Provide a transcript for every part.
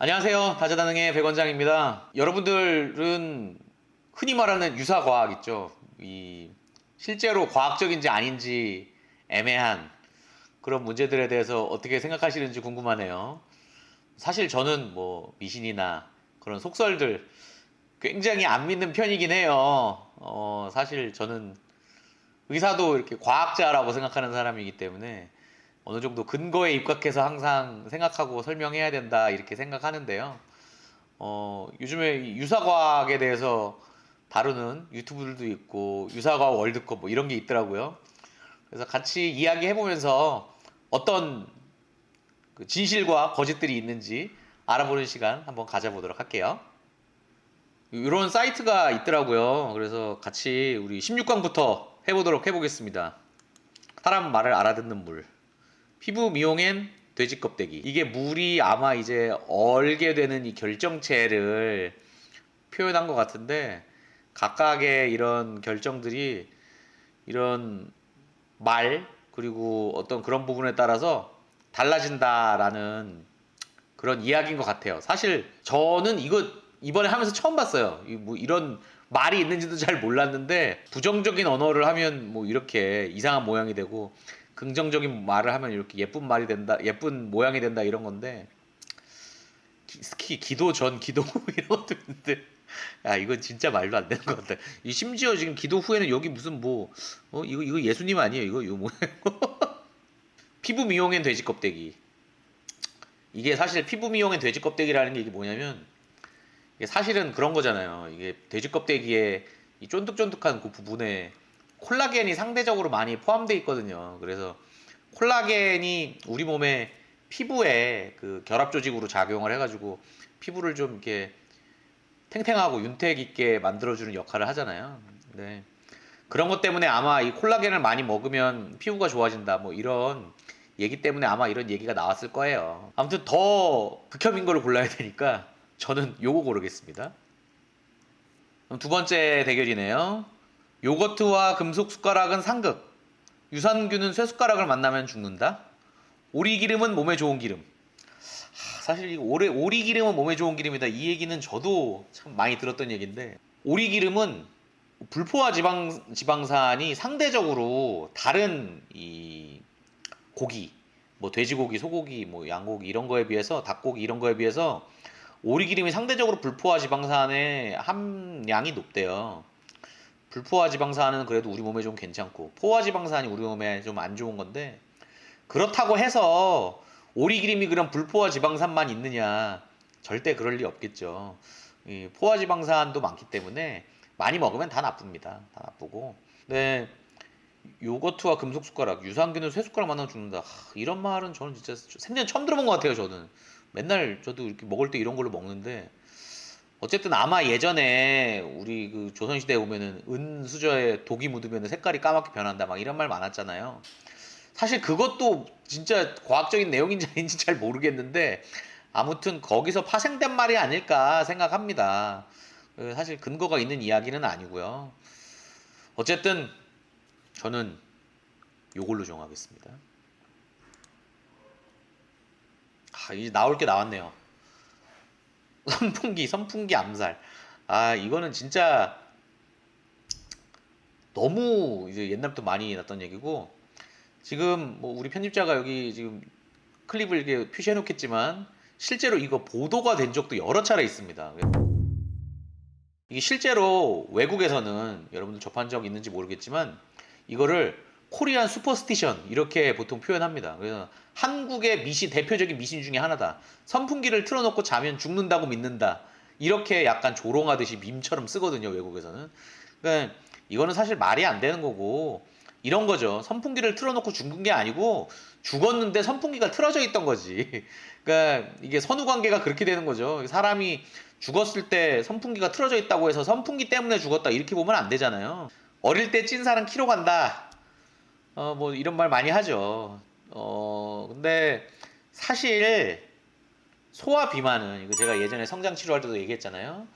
안녕하세요. 다재다능의 백원장입니다. 여러분들은 흔히 말하는 유사과학 있죠. 실제로 과학적인지 아닌지 애매한 그런 문제들에 대해서 어떻게 생각하시는지 궁금하네요. 사실 저는 뭐 미신이나 그런 속설들 굉장히 안 믿는 편이긴 해요. 사실 저는 의사도 이렇게 과학자라고 생각하는 사람이기 때문에 어느 정도 근거에 입각해서 항상 생각하고 설명해야 된다 이렇게 생각하는데요. 요즘에 이 유사과학에 대해서 다루는 유튜브들도 있고 유사과학 월드컵 뭐 이런 게 있더라고요. 그래서 같이 이야기해보면서 어떤 그 진실과 거짓들이 있는지 알아보는 시간 한번 가져보도록 할게요. 이런 사이트가 있더라고요. 그래서 같이 우리 16강부터 해보겠습니다. 사람 말을 알아듣는 물. 피부 미용엔 돼지 껍데기. 이게 물이 아마 이제 얼게 되는 이 결정체를 표현한 것 같은데, 각각의 이런 결정들이 이런 말, 그리고 어떤 그런 부분에 따라서 달라진다라는 그런 이야기인 것 같아요. 사실 저는 이거 이번에 하면서 처음 봤어요. 뭐 이런 말이 있는지도 잘 몰랐는데, 부정적인 언어를 하면 뭐 이렇게 이상한 모양이 되고 긍정적인 말을 하면 이렇게 예쁜 말이 된다, 예쁜 모양이 된다 이런 건데, 기도 전 기도 후 이런 것도 있는데, 야 이건 진짜 말도 안 되는 것 같다. 이 심지어 지금 기도 후에는 여기 무슨 뭐 이거 예수님 아니에요? 이거 뭐야? 피부 미용엔 돼지 껍데기. 이게 사실 피부 미용엔 돼지 껍데기라는 게 이게 뭐냐면, 이게 사실은 그런 거잖아요. 이게 돼지 껍데기에 이 쫀득쫀득한 그 부분에 콜라겐이 상대적으로 많이 포함되어 있거든요. 그래서 콜라겐이 우리 몸의 피부에 그 결합 조직으로 작용을 해가지고 피부를 좀 이렇게 탱탱하고 윤택 있게 만들어주는 역할을 하잖아요. 네. 그런 것 때문에 아마 이 콜라겐을 많이 먹으면 피부가 좋아진다. 뭐 이런 얘기 때문에 아마 이런 얘기가 나왔을 거예요. 아무튼 더 극혐인 거를 골라야 되니까 저는 요거 고르겠습니다. 그럼 두 번째 대결이네요. 요거트와 금속 숟가락은 상극. 유산균은 쇠 숟가락을 만나면 죽는다. 오리 기름은 몸에 좋은 기름. 사실 이 오리 기름은 몸에 좋은 기름이다. 이 얘기는 저도 참 많이 들었던 얘기인데, 오리 기름은 불포화 지방산이 상대적으로 다른 이 고기, 뭐 돼지고기, 소고기, 뭐 양고기 이런 거에 비해서, 닭고기 이런 거에 비해서 오리 기름이 상대적으로 불포화 지방산의 함량이 높대요. 불포화 지방산은 그래도 우리 몸에 좀 괜찮고, 포화 지방산이 우리 몸에 좀 안 좋은 건데, 그렇다고 해서 오리 기름이 그런 불포화 지방산만 있느냐? 절대 그럴 리 없겠죠. 이 포화 지방산도 많기 때문에 많이 먹으면 다 나쁩니다. 다 나쁘고. 네, 요거트와 금속 숟가락, 유산균은 쇠 숟가락 만나면 죽는다. 이런 말은 저는 진짜 생전 처음 들어본 것 같아요. 저는 맨날 저도 이렇게 먹을 때 이런 걸로 먹는데, 어쨌든 아마 예전에 우리 그 조선시대에 보면은 은 수저에 독이 묻으면 색깔이 까맣게 변한다 막 이런 말 많았잖아요. 사실 그것도 진짜 과학적인 내용인지 아닌지 잘 모르겠는데, 아무튼 거기서 파생된 말이 아닐까 생각합니다. 사실 근거가 있는 이야기는 아니고요. 어쨌든 저는 요걸로 정하겠습니다. 이제 나올 게 나왔네요. 선풍기 암살. 이거는 진짜 너무 이제 옛날부터 많이 났던 얘기고, 지금 뭐 우리 편집자가 여기 지금 클립을 이렇게 표시해 놓겠지만, 실제로 이거 보도가 된 적도 여러 차례 있습니다. 이게 실제로 외국에서는 여러분들 접한 적 있는지 모르겠지만, 이거를 코리안 슈퍼스티션 이렇게 보통 표현합니다. 그래서 한국의 대표적인 미신 중에 하나다. 선풍기를 틀어놓고 자면 죽는다고 믿는다. 이렇게 약간 조롱하듯이 밈처럼 쓰거든요, 외국에서는. 그러니까 이거는 사실 말이 안 되는 거고, 이런 거죠. 선풍기를 틀어놓고 죽은 게 아니고 죽었는데 선풍기가 틀어져 있던 거지. 그러니까 이게 선후 관계가 그렇게 되는 거죠. 사람이 죽었을 때 선풍기가 틀어져 있다고 해서 선풍기 때문에 죽었다 이렇게 보면 안 되잖아요. 어릴 때 찐 살은 키로 간다. 뭐 이런 말 많이 하죠. 근데 사실 소화 비만은, 이거 제가 예전에 성장 치료할 때도 얘기했잖아요.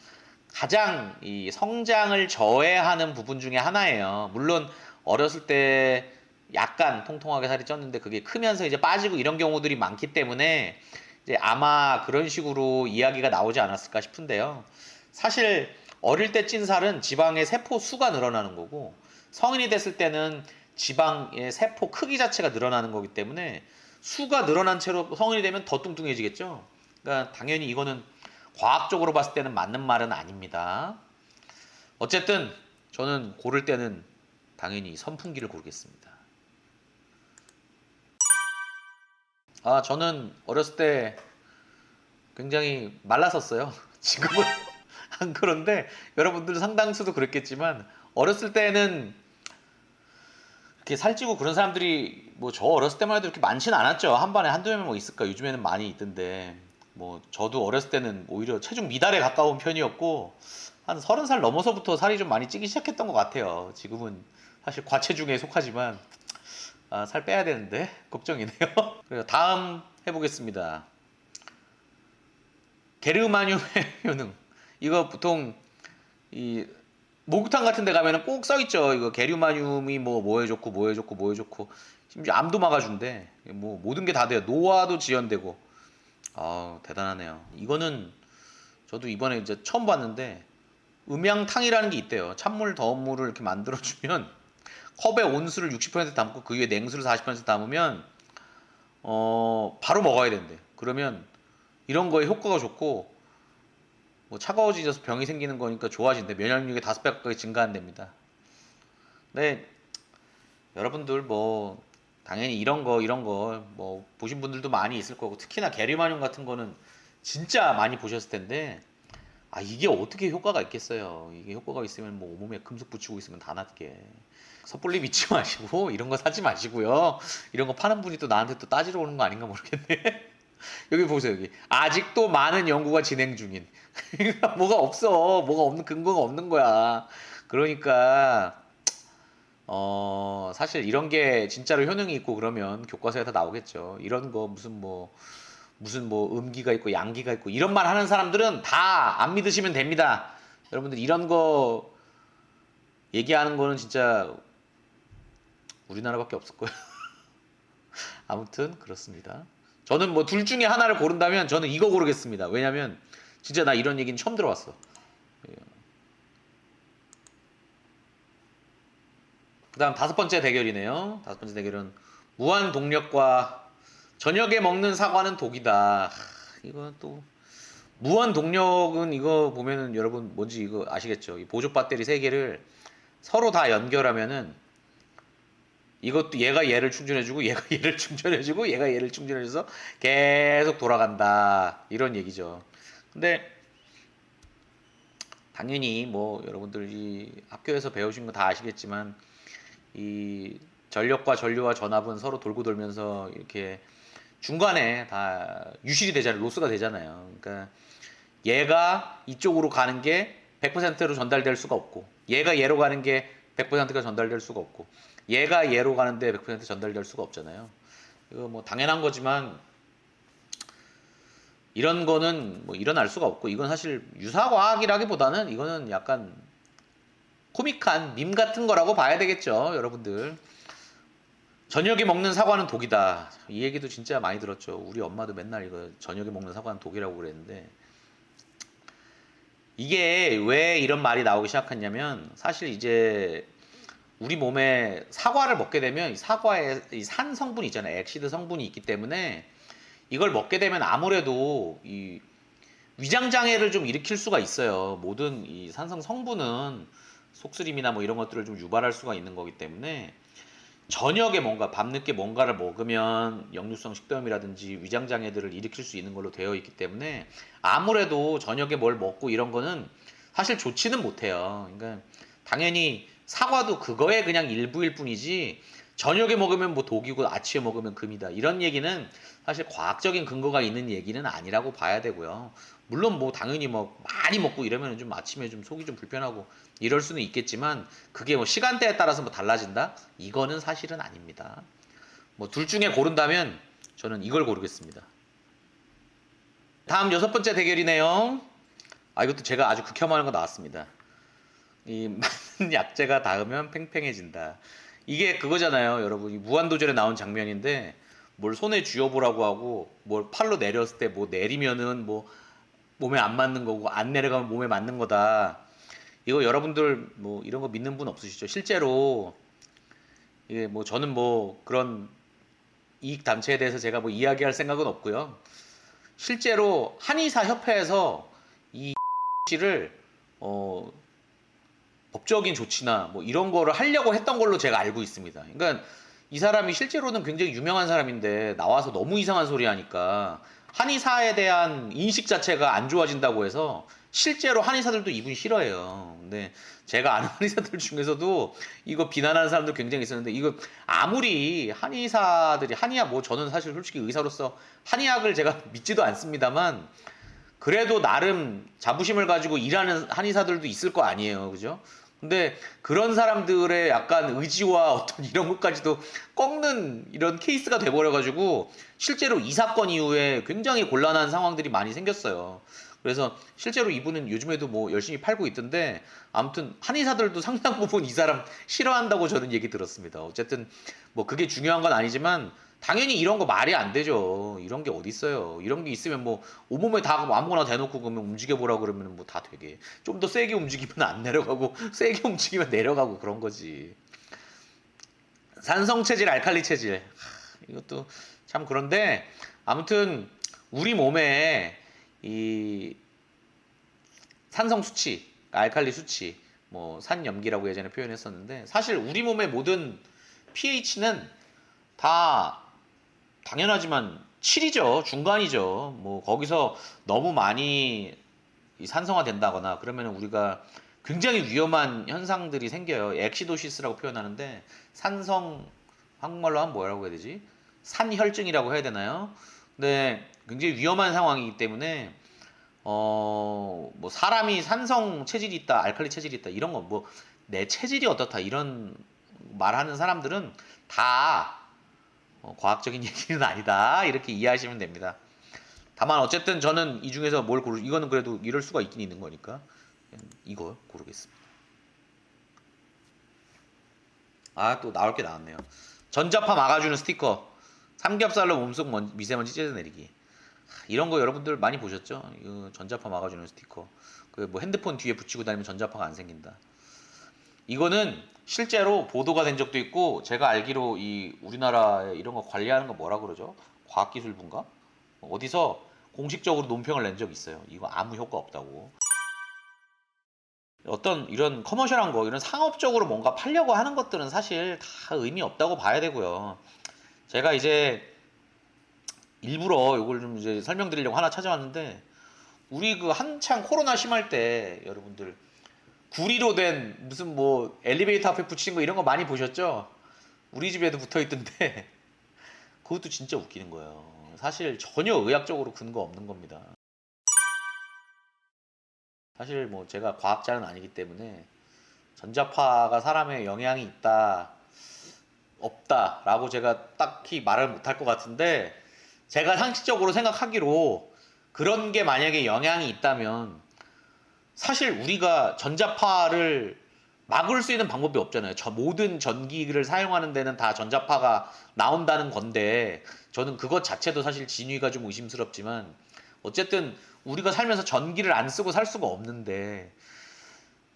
가장 이 성장을 저해하는 부분 중에 하나예요. 물론 어렸을 때 약간 통통하게 살이 쪘는데 그게 크면서 이제 빠지고 이런 경우들이 많기 때문에 이제 아마 그런 식으로 이야기가 나오지 않았을까 싶은데요. 사실 어릴 때 찐 살은 지방의 세포 수가 늘어나는 거고 성인이 됐을 때는 지방의 세포 크기 자체가 늘어나는 거기 때문에 수가 늘어난 채로 성인이 되면 더 뚱뚱해지겠죠. 그러니까 당연히 이거는 과학적으로 봤을 때는 맞는 말은 아닙니다. 어쨌든 저는 고를 때는 당연히 선풍기를 고르겠습니다. 저는 어렸을 때 굉장히 말랐었어요. 지금은 안 그런데 여러분들 상당수도 그랬겠지만 어렸을 때는 이렇게 살찌고 그런 사람들이 뭐 저 어렸을 때만 해도 이렇게 많지는 않았죠. 한 반에 한두 명 뭐 있을까? 요즘에는 많이 있던데 뭐 저도 어렸을 때는 오히려 체중 미달에 가까운 편이었고 한 30살 넘어서부터 살이 좀 많이 찌기 시작했던 것 같아요. 지금은 사실 과체중에 속하지만 살 빼야 되는데 걱정이네요. 그래서 다음 해보겠습니다. 게르마늄의 효능. 이거 보통 이 목욕탕 같은 데 가면은 꼭 써있죠. 이거 게르마늄이 뭐에 좋고 뭐에 좋고 뭐에 좋고 심지어 암도 막아준대. 뭐 모든 게 다 돼요. 노화도 지연되고. 대단하네요. 이거는 저도 이번에 이제 처음 봤는데 음양탕이라는 게 있대요. 찬물, 더운 물을 이렇게 만들어주면 컵에 온수를 60% 담고 그 위에 냉수를 40% 담으면 바로 먹어야 된대. 그러면 이런 거에 효과가 좋고 뭐 차가워지셔서 병이 생기는 거니까 좋아진대. 면역력이 5배 가까이 증가한답니다. 네, 여러분들 뭐 당연히 이런 거 뭐 보신 분들도 많이 있을 거고 특히나 게르마늄 같은 거는 진짜 많이 보셨을 텐데 이게 어떻게 효과가 있겠어요. 이게 효과가 있으면 뭐 온몸에 금속 붙이고 있으면 다 낫게. 섣불리 믿지 마시고 이런 거 사지 마시고요. 이런 거 파는 분이 또 나한테 또 따지러 오는 거 아닌가 모르겠네. 여기 보세요. 여기 아직도 많은 연구가 진행 중인. 뭐가 없어. 뭐가 없는 근거가 없는 거야. 그러니까 사실 이런 게 진짜로 효능이 있고 그러면 교과서에 다 나오겠죠. 이런 거 무슨 뭐 음기가 있고 양기가 있고 이런 말 하는 사람들은 다 안 믿으시면 됩니다. 여러분들 이런 거 얘기하는 거는 진짜 우리나라밖에 없을 거예요. 아무튼 그렇습니다. 저는 뭐 둘 중에 하나를 고른다면 저는 이거 고르겠습니다. 왜냐면 진짜 나 이런 얘기는 처음 들어봤어. 그 다음 5번째 대결이네요. 5번째 대결은 무한 동력과 저녁에 먹는 사과는 독이다. 이건 또 무한 동력은 이거 보면은 여러분 뭔지 이거 아시겠죠? 이 보조 배터리 3개를 서로 다 연결하면은 이것도 얘가 얘를 충전해주고 얘가 얘를 충전해주고 얘가 얘를 충전해줘서 계속 돌아간다 이런 얘기죠. 근데 당연히 뭐 여러분들이 학교에서 배우신 거 다 아시겠지만 이 전력과 전류와 전압은 서로 돌고 돌면서 이렇게 중간에 다 유실이 되잖아요. 로스가 되잖아요. 그러니까 얘가 이쪽으로 가는 게 100%로 전달될 수가 없고 얘가 얘로 가는 게 100%가 전달될 수가 없고 얘가 얘로 가는데 100% 전달될 수가 없잖아요. 이거 뭐 당연한 거지만 이런 거는 뭐 일어날 수가 없고 이건 사실 유사과학이라기보다는 이거는 약간 코믹한 밈 같은 거라고 봐야 되겠죠, 여러분들. 저녁에 먹는 사과는 독이다. 이 얘기도 진짜 많이 들었죠. 우리 엄마도 맨날 이거 저녁에 먹는 사과는 독이라고 그랬는데 이게 왜 이런 말이 나오기 시작했냐면 사실 이제 우리 몸에 사과를 먹게 되면 이 사과에 이 산 성분이 있잖아요. 액시드 성분이 있기 때문에 이걸 먹게 되면 아무래도 이 위장 장애를 좀 일으킬 수가 있어요. 모든 이 산성 성분은 속쓰림이나 뭐 이런 것들을 좀 유발할 수가 있는 거기 때문에 저녁에 뭔가 밤늦게 뭔가를 먹으면 역류성 식도염이라든지 위장 장애들을 일으킬 수 있는 걸로 되어 있기 때문에 아무래도 저녁에 뭘 먹고 이런 거는 사실 좋지는 못해요. 그러니까 당연히 사과도 그거의 그냥 일부일 뿐이지 저녁에 먹으면 뭐 독이고 아침에 먹으면 금이다 이런 얘기는 사실 과학적인 근거가 있는 얘기는 아니라고 봐야 되고요. 물론 뭐 당연히 뭐 많이 먹고 이러면 좀 아침에 좀 속이 좀 불편하고 이럴 수는 있겠지만 그게 뭐 시간대에 따라서 뭐 달라진다? 이거는 사실은 아닙니다. 뭐 둘 중에 고른다면 저는 이걸 고르겠습니다. 다음 6번째 대결이네요. 이것도 제가 아주 극혐하는 거 나왔습니다. 이 많은 약재가 닿으면 팽팽해진다. 이게 그거잖아요, 여러분. 이 무한도전에 나온 장면인데 뭘 손에 쥐어보라고 하고 뭘 팔로 내렸을 때 뭐 내리면은 뭐 몸에 안 맞는 거고 안 내려가면 몸에 맞는 거다. 이거 여러분들 뭐 이런 거 믿는 분 없으시죠? 실제로 이게 뭐 저는 뭐 그런 이익 단체에 대해서 제가 뭐 이야기할 생각은 없고요. 실제로 한의사 협회에서 이 씨를 법적인 조치나 뭐 이런 거를 하려고 했던 걸로 제가 알고 있습니다. 그러니까 이 사람이 실제로는 굉장히 유명한 사람인데 나와서 너무 이상한 소리 하니까 한의사에 대한 인식 자체가 안 좋아진다고 해서 실제로 한의사들도 이분 싫어해요. 근데 제가 아는 한의사들 중에서도 이거 비난하는 사람들 굉장히 있었는데 이거 아무리 한의사들이 한의학 뭐 저는 사실 솔직히 의사로서 한의학을 제가 믿지도 않습니다만 그래도 나름 자부심을 가지고 일하는 한의사들도 있을 거 아니에요. 그죠? 근데 그런 사람들의 약간 의지와 어떤 이런 것까지도 꺾는 이런 케이스가 돼버려가지고 실제로 이 사건 이후에 굉장히 곤란한 상황들이 많이 생겼어요. 그래서 실제로 이분은 요즘에도 뭐 열심히 팔고 있던데 아무튼 한의사들도 상당 부분 이 사람 싫어한다고 저는 얘기 들었습니다. 어쨌든 뭐 그게 중요한 건 아니지만 당연히 이런 거 말이 안 되죠. 이런 게 어디 있어요. 이런 게 있으면 뭐 온몸에 다 아무거나 대놓고 그러면 움직여 보라 그러면 뭐 다 되게 좀 더 세게 움직이면 안 내려가고 세게 움직이면 내려가고 그런 거지. 산성 체질, 알칼리 체질. 이것도 참 그런데 아무튼 우리 몸에 이 산성 수치, 알칼리 수치, 뭐 산염기라고 예전에 표현했었는데 사실 우리 몸의 모든 pH는 다 당연하지만 7이죠. 중간이죠. 뭐 거기서 너무 많이 산성화 된다거나 그러면 우리가 굉장히 위험한 현상들이 생겨요. 엑시도시스라고 표현하는데 산성 한국말로 하면 뭐라고 해야 되지? 산혈증이라고 해야 되나요? 근데 굉장히 위험한 상황이기 때문에 뭐 사람이 산성 체질이 있다, 알칼리 체질이 있다 이런 거 뭐 내 체질이 어떻다 이런 말하는 사람들은 다 과학적인 얘기는 아니다 이렇게 이해하시면 됩니다. 다만 어쨌든 저는 이 중에서 뭘 이거는 그래도 이럴 수가 있긴 있는 거니까 이거 고르겠습니다. 아 또 나올 게 나왔네요. 전자파 막아주는 스티커 삼겹살로 몸속 미세먼지 찢어내리기. 이런 거 여러분들 많이 보셨죠? 이거 전자파 막아주는 스티커. 그 뭐 핸드폰 뒤에 붙이고 다니면 전자파가 안 생긴다. 이거는 실제로 보도가 된 적도 있고 제가 알기로 이 우리나라에 이런 거 관리하는 거 뭐라 그러죠? 과학기술부인가? 어디서 공식적으로 논평을 낸 적이 있어요. 이거 아무 효과 없다고. 어떤 이런 커머셜한 거, 이런 상업적으로 뭔가 팔려고 하는 것들은 사실 다 의미 없다고 봐야 되고요. 제가 이제 일부러 이걸 좀 이제 설명드리려고 하나 찾아왔는데 우리 그 한창 코로나 심할 때 여러분들 구리로 된 무슨 뭐 엘리베이터 앞에 붙이는 거 이런 거 많이 보셨죠? 우리 집에도 붙어 있던데 그것도 진짜 웃기는 거예요. 사실 전혀 의학적으로 근거 없는 겁니다. 사실 뭐 제가 과학자는 아니기 때문에 전자파가 사람에 영향이 있다 없다 라고 제가 딱히 말을 못할 것 같은데 제가 상식적으로 생각하기로 그런 게 만약에 영향이 있다면 사실 우리가 전자파를 막을 수 있는 방법이 없잖아요. 모든 전기를 사용하는 데는 다 전자파가 나온다는 건데 저는 그것 자체도 사실 진위가 좀 의심스럽지만 어쨌든 우리가 살면서 전기를 안 쓰고 살 수가 없는데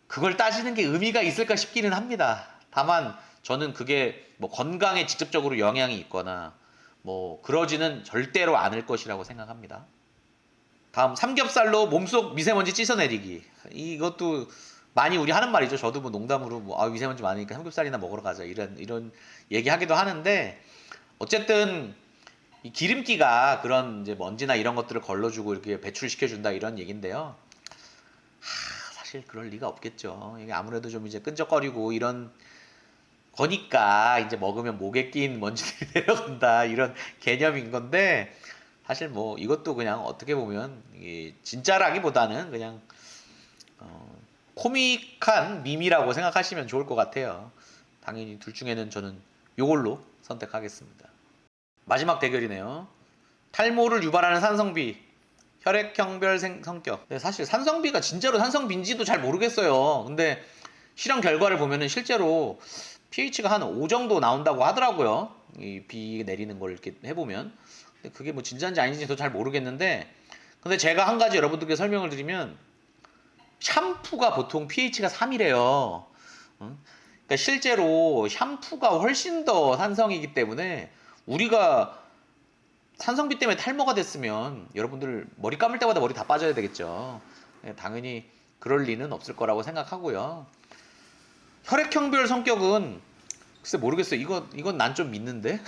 그걸 따지는 게 의미가 있을까 싶기는 합니다. 다만 저는 그게 뭐 건강에 직접적으로 영향이 있거나 뭐 그러지는 절대로 않을 것이라고 생각합니다. 다음 삼겹살로 몸속 미세먼지 씻어내리기. 이것도 많이 우리 하는 말이죠. 저도 뭐 농담으로 뭐 미세먼지 많으니까 삼겹살이나 먹으러 가자 이런 얘기 하기도 하는데 어쨌든 이 기름기가 그런 이제 먼지나 이런 것들을 걸러주고 이렇게 배출시켜 준다 이런 얘긴데요. 사실 그럴 리가 없겠죠. 이게 아무래도 좀 이제 끈적거리고 이런 거니까 이제 먹으면 목에 낀 먼지들이 내려간다 이런 개념인 건데 사실 뭐 이것도 그냥 어떻게 보면 진짜라기보다는 그냥 코믹한 밈이라고 생각하시면 좋을 것 같아요. 당연히 둘 중에는 저는 요걸로 선택하겠습니다. 마지막 대결이네요. 탈모를 유발하는 산성비, 혈액형별 성격. 네, 사실 산성비가 진짜로 산성비인지도 잘 모르겠어요. 근데 실험 결과를 보면은 실제로 pH가 한 5 정도 나온다고 하더라고요. 이 비 내리는 걸 이렇게 해보면. 근데 그게 뭐 진짜인지 아닌지도 잘 모르겠는데, 근데 제가 한 가지 여러분들께 설명을 드리면, 샴푸가 보통 pH가 3이래요. 그러니까 실제로 샴푸가 훨씬 더 산성이기 때문에, 우리가 산성비 때문에 탈모가 됐으면 여러분들 머리 감을 때마다 머리 다 빠져야 되겠죠. 당연히 그럴 리는 없을 거라고 생각하고요. 혈액형별 성격은 글쎄 모르겠어요. 이건 난 좀 믿는데.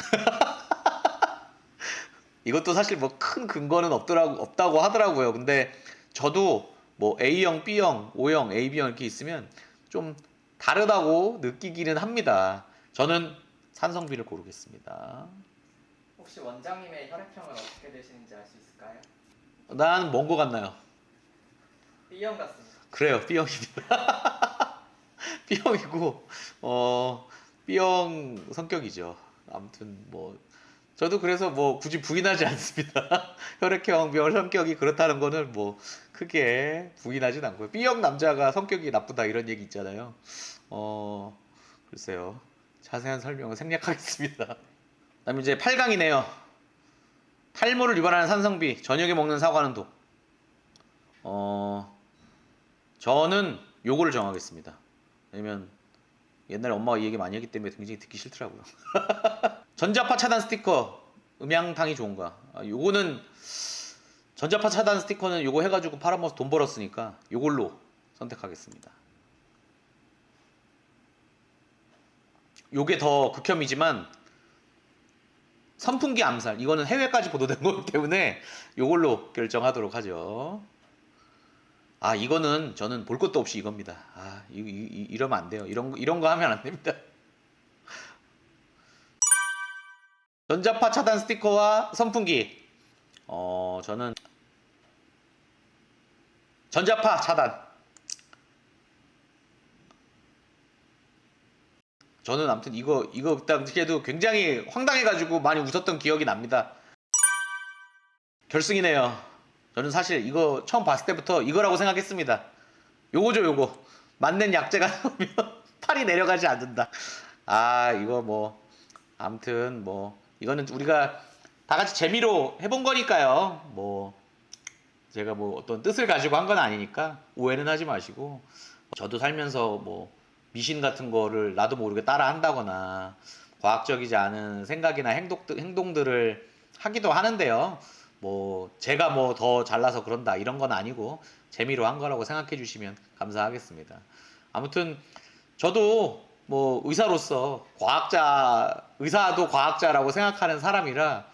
이것도 사실 뭐 큰 근거는 없다고 하더라고요. 근데 저도 뭐 A형, B형, O형, AB형 이렇게 있으면 좀 다르다고 느끼기는 합니다. 저는 산성비를 고르겠습니다. 혹시 원장님의 혈액형은 어떻게 되시는지 알 수 있을까요? 난 뭔 거 같나요? B형 같습니다. 그래요, B형입니다. B형이고, B형 성격이죠. 아무튼 뭐 저도 그래서 뭐 굳이 부인하지 않습니다. 혈액형별 성격이 그렇다는 거는 뭐 크게 부인하진 않고요. B형 남자가 성격이 나쁘다 이런 얘기 있잖아요. 글쎄요. 자세한 설명은 생략하겠습니다. 그다음에 이제 8강이네요. 탈모를 유발하는 산성비, 저녁에 먹는 사과는 독. 저는 요거를 정하겠습니다. 왜냐면 옛날에 엄마가 이 얘기 많이 했기 때문에 굉장히 듣기 싫더라고요. 전자파 차단 스티커, 음양탕이 좋은가? 요거는 전자파 차단 스티커는 요거 해가지고 팔아먹어서 돈 벌었으니까 요걸로 선택하겠습니다. 요게 더 극혐이지만 선풍기 암살, 이거는 해외까지 보도된 거기 때문에 요걸로 결정하도록 하죠. 이거는 저는 볼 것도 없이 이겁니다. 이러면 안 돼요. 이런 거 하면 안 됩니다. 전자파 차단 스티커와 선풍기. 저는 전자파 차단. 저는 아무튼 이거 당시에도 굉장히 황당해가지고 많이 웃었던 기억이 납니다. 결승이네요. 저는 사실 이거 처음 봤을 때부터 이거라고 생각했습니다. 요거죠, 요거. 맞는 약재가 나오면 팔이 내려가지 않는다. 이거 뭐 아무튼 뭐 이거는 우리가 다 같이 재미로 해본 거니까요. 뭐 제가 뭐 어떤 뜻을 가지고 한 건 아니니까 오해는 하지 마시고, 저도 살면서 뭐 미신 같은 거를 나도 모르게 따라 한다거나 과학적이지 않은 생각이나 행동들을 하기도 하는데요. 뭐 제가 뭐 더 잘나서 그런다 이런 건 아니고 재미로 한 거라고 생각해 주시면 감사하겠습니다. 아무튼 저도 뭐 의사로서 의사도 과학자라고 생각하는 사람이라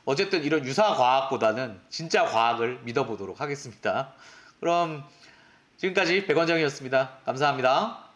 어쨌든 이런 유사 과학보다는 진짜 과학을 믿어보도록 하겠습니다. 그럼 지금까지 백원장이었습니다. 감사합니다.